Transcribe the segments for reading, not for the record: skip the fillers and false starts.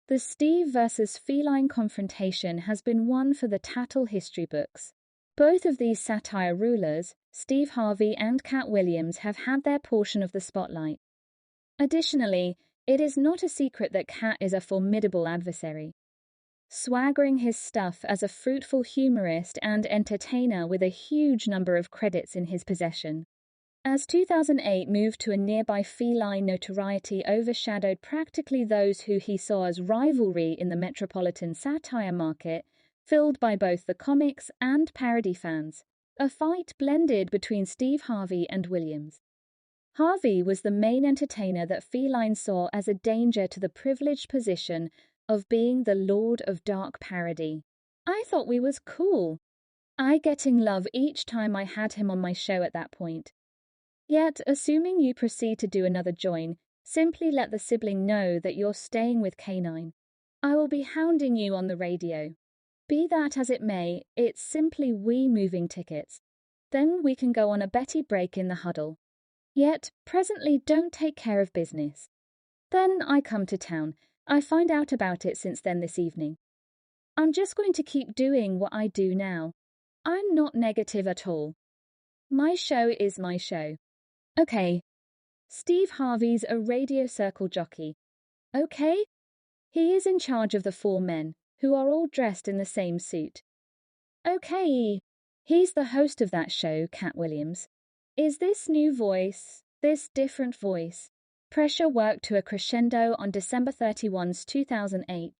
The Steve versus feline confrontation has been one for the tattle history books. Both of these satire rulers, Steve Harvey and Katt Williams, have had their portion of the spotlight. Additionally, it is not a secret that Katt is a formidable adversary, swaggering his stuff as a fruitful humorist and entertainer with a huge number of credits in his possession. As 2008 moved to a nearby feline notoriety overshadowed practically those who he saw as rivalry in the metropolitan satire market, filled by both the comics and parody fans, a fight blended between Steve Harvey and Williams. Harvey was the main entertainer that feline saw as a danger to the privileged position of being the Lord of Dark Parody. I thought we was cool. I getting love each time I had him on my show at that point. Yet, assuming you proceed to do another join, simply let the sibling know that you're staying with K9. I will be hounding you on the radio. Be that as it may, it's simply we moving tickets. Then we can go on a Betty break in the huddle. Yet, presently don't take care of business. Then I come to town. I find out about it since then this evening. I'm just going to keep doing what I do now. I'm not negative at all. My show is my show. Okay. Steve Harvey's a radio circle jockey. Okay? He is in charge of the 4 men, who are all dressed in the same suit. Okay. He's the host of that show, Katt Williams. Is this new voice, this different voice, pressure worked to a crescendo on December 31, 2008.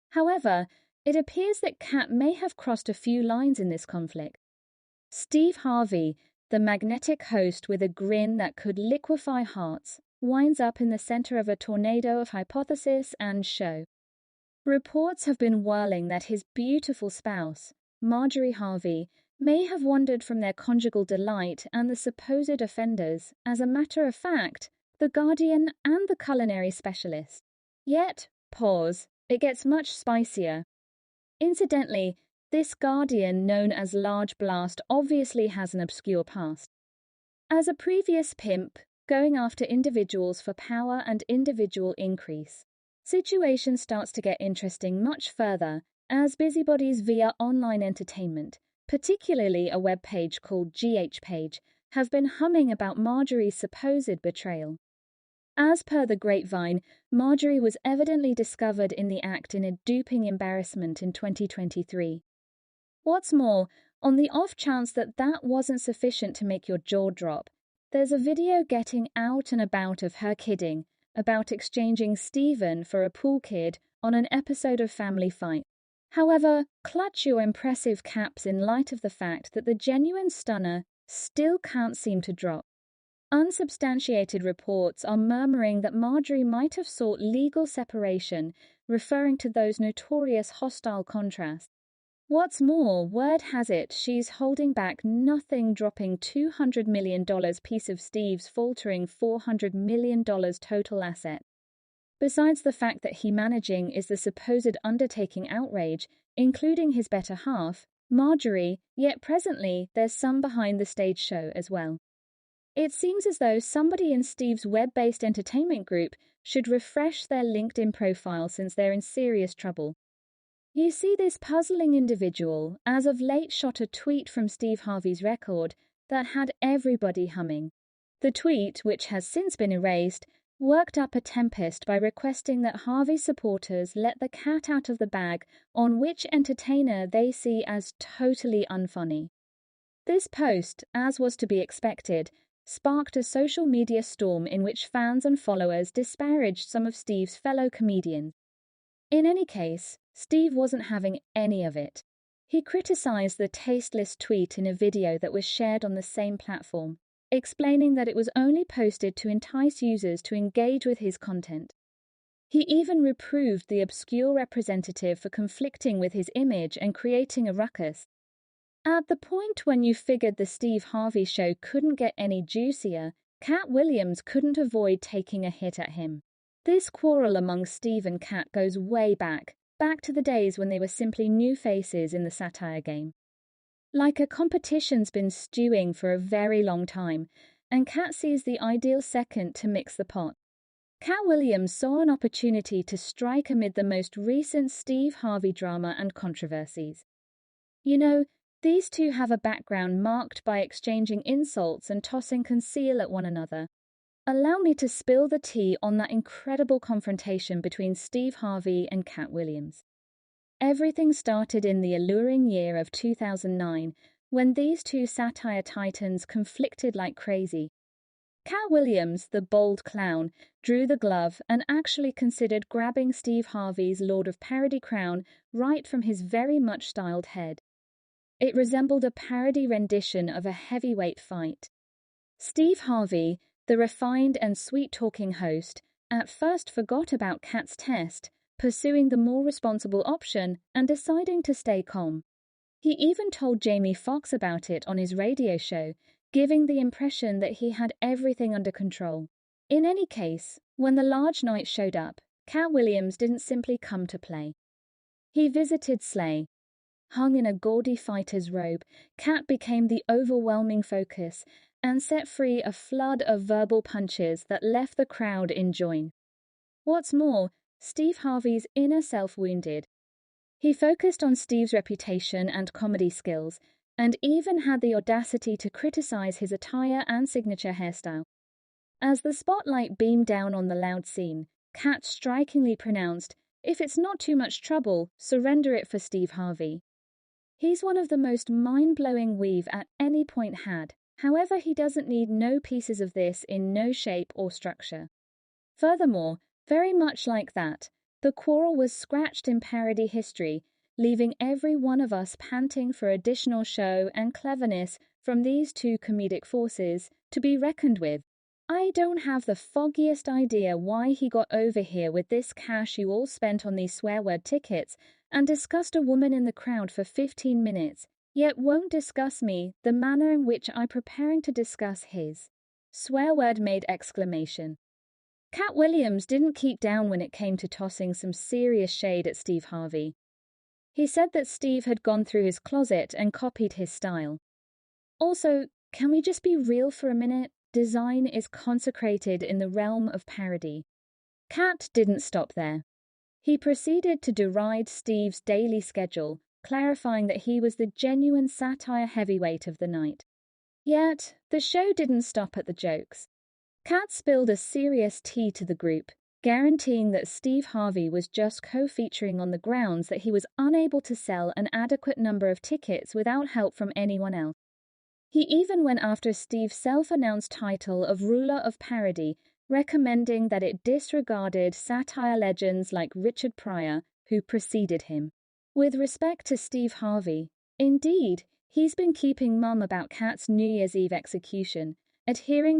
However, it appears that Katt may have crossed a few lines in this conflict. Steve Harvey, the magnetic host with a grin that could liquefy hearts, winds up in the center of a tornado of hypothesis and show. Reports have been whirling that his beautiful spouse, Marjorie Harvey, may have wandered from their conjugal delight and the supposed offenders, as a matter of fact, the guardian and the culinary specialist. Yet, pause, it gets much spicier. Incidentally, this guardian, known as Large Blast, obviously has an obscure past. As a previous pimp, going after individuals for power and individual increase, situation starts to get interesting much further as busybodies via online entertainment, particularly a web page called GH Page, have been humming about Marjorie's supposed betrayal. As per the grapevine, Marjorie was evidently discovered in the act in a duping embarrassment in 2023. What's more, on the off chance that that wasn't sufficient to make your jaw drop, there's a video getting out and about of her kidding about exchanging Stephen for a pool kid on an episode of Family Fight. However, clutch your impressive caps in light of the fact that the genuine stunner still can't seem to drop. Unsubstantiated reports are murmuring that Marjorie might have sought legal separation, referring to those notorious hostile contrasts. What's more, word has it she's holding back nothing, dropping $200 million piece of Steve's faltering $400 million total asset. Besides the fact that he managing is the supposed undertaking outrage, including his better half, Marjorie, yet presently there's some behind the stage show as well. It seems as though somebody in Steve's web-based entertainment group should refresh their LinkedIn profile since they're in serious trouble. You see, this puzzling individual as of late shot a tweet from Steve Harvey's record that had everybody humming. The tweet, which has since been erased, worked up a tempest by requesting that Harvey supporters let the cat out of the bag on which entertainer they see as totally unfunny. This post, as was to be expected, sparked a social media storm in which fans and followers disparaged some of Steve's fellow comedians. In any case, Steve wasn't having any of it. He criticized the tasteless tweet in a video that was shared on the same platform, explaining that it was only posted to entice users to engage with his content. He even reproved the obscure representative for conflicting with his image and creating a ruckus. At the point when you figured the Steve Harvey show couldn't get any juicier, Katt Williams couldn't avoid taking a hit at him. This quarrel among Steve and Katt goes way back to the days when they were simply new faces in the satire game. Like a competition's been stewing for a very long time, and Katt sees the ideal second to mix the pot. Katt Williams saw an opportunity to strike amid the most recent Steve Harvey drama and controversies. You know, these two have a background marked by exchanging insults and tossing conceal at one another. Allow me to spill the tea on that incredible confrontation between Steve Harvey and Katt Williams. Everything started in the alluring year of 2009, when these two satire titans conflicted like crazy. Katt Williams, the bold clown, drew the glove and actually considered grabbing Steve Harvey's Lord of Parody crown right from his very much styled head. It resembled a parody rendition of a heavyweight fight. Steve Harvey, the refined and sweet-talking host, at first forgot about Katt's test, pursuing the more responsible option and deciding to stay calm. He even told Jamie Foxx about it on his radio show, giving the impression that he had everything under control. In any case, when the large night showed up, Katt Williams didn't simply come to play. He visited Slay. Hung in a gaudy fighter's robe, Katt became the overwhelming focus and set free a flood of verbal punches that left the crowd in join. What's more, Steve Harvey's inner self wounded. He focused on Steve's reputation and comedy skills, and even had the audacity to criticize his attire and signature hairstyle. As the spotlight beamed down on the loud scene, Katt strikingly pronounced, "If it's not too much trouble, surrender it for Steve Harvey." He's one of the most mind-blowing we've at any point had. However, he doesn't need no pieces of this in no shape or structure. Furthermore, very much like that, the quarrel was scratched in parody history, leaving every one of us panting for additional show and cleverness from these two comedic forces to be reckoned with. I don't have the foggiest idea why he got over here with this cash you all spent on these swear word tickets and discussed a woman in the crowd for 15 minutes, yet won't discuss me the manner in which I'm preparing to discuss his. Swear word made exclamation. Katt Williams didn't keep down when it came to tossing some serious shade at Steve Harvey. He said that Steve had gone through his closet and copied his style. Also, can we just be real for a minute? Design is consecrated in the realm of parody. Katt didn't stop there. He proceeded to deride Steve's daily schedule, clarifying that he was the genuine satire heavyweight of the night. Yet, the show didn't stop at the jokes. Katt spilled a serious tea to the group, guaranteeing that Steve Harvey was just co-featuring on the grounds that he was unable to sell an adequate number of tickets without help from anyone else. He even went after Steve's self-announced title of Ruler of Parody, recommending that it disregarded satire legends like Richard Pryor, who preceded him. With respect to Steve Harvey, indeed, he's been keeping mum about Katt's New Year's Eve execution, adhering